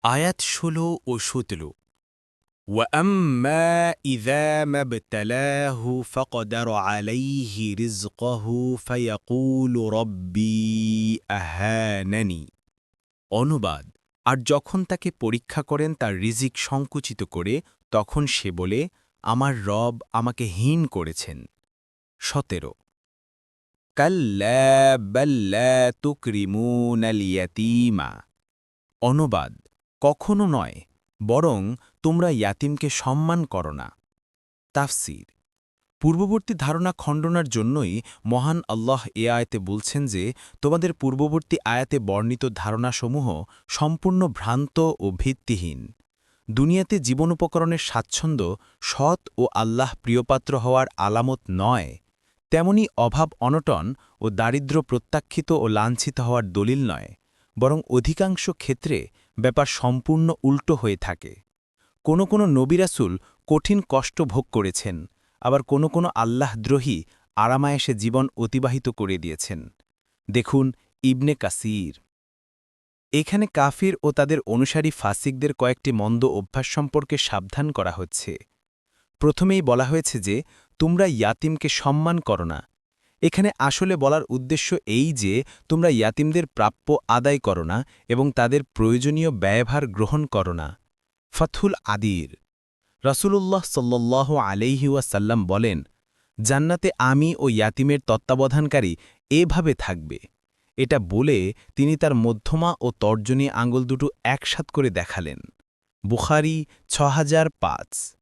আয়াত ১৬ ও ১৭ وَأَمَّا إِذَا مَا ابْتَلَاهُ فَقَدَرَ عَلَيْهِ رِزْقَهُ فَيَقُولُ رَبِّي أَهَانَنِ অনুবাদ আর যখন তাকে পরীক্ষা করেন তার রিজিক সংকুচিত করে তখন সে বলে আমার রব আমাকে হীন করেছেন ১৭ কাল্লা বাল লা তুকরিমুনাল ইয়াতীমা অনুবাদ কখনো নয় বরং তোমরা ইয়াতিমকে সম্মান করো না তাফসীর পূর্ববর্তী ধারণা খণ্ডনার জন্যই মহান আল্লাহ এ আয়াতে বলছেন যে তোমাদের পূর্ববর্তী আয়াতে বর্ণিত ধারণাসমূহ সম্পূর্ণ ভ্রান্ত ও ভিত্তিহীন দুনিয়াতে জীবনোপকরণের স্বাচ্ছন্দ্য সৎ ও আল্লাহ প্রিয়পাত্র হওয়ার আলামত নয় তেমনি অভাব অনটন ও দারিদ্র্য প্রত্যাখ্যিত ও লাঞ্ছিত হওয়ার দলিল নয় বরং অধিকাংশ ক্ষেত্রে ব্যাপার সম্পূর্ণ উল্টো হয়ে থাকে কোনো নবিরাসুল কঠিন কষ্ট ভোগ করেছেন আবার কোনো আল্লাহদ্রোহী আরামায়েশে জীবন অতিবাহিত করে দিয়েছেন দেখুন ইবনে কাসির এখানে কাফির ও তাদের অনুসারী ফাসিকদের কয়েকটি মন্দ অভ্যাস সম্পর্কে সাবধান করা হচ্ছে প্রথমেই বলা হয়েছে যে তোমরা ইয়াতিমকে সম্মান করো না এখানে আসলে বলার উদ্দেশ্য এই যে তোমরা ইয়াতিমদের প্রাপ্য আদায় করো না এবং তাদের প্রয়োজনীয় ব্যয়ভার গ্রহণ করো না ফথুল আদির রাসূলুল্লাহ সাল্লাল্লাহু আলাইহি ওয়াসাল্লাম বলেন জান্নাতে আমি ও ইয়াতিমের তত্ত্বাবধানকারী এভাবে থাকবে এটা বলে তিনি তার মধ্যমা ও তর্জনী আঙুল দুটো একসাথ করে দেখালেন বুখারী ৬০০৫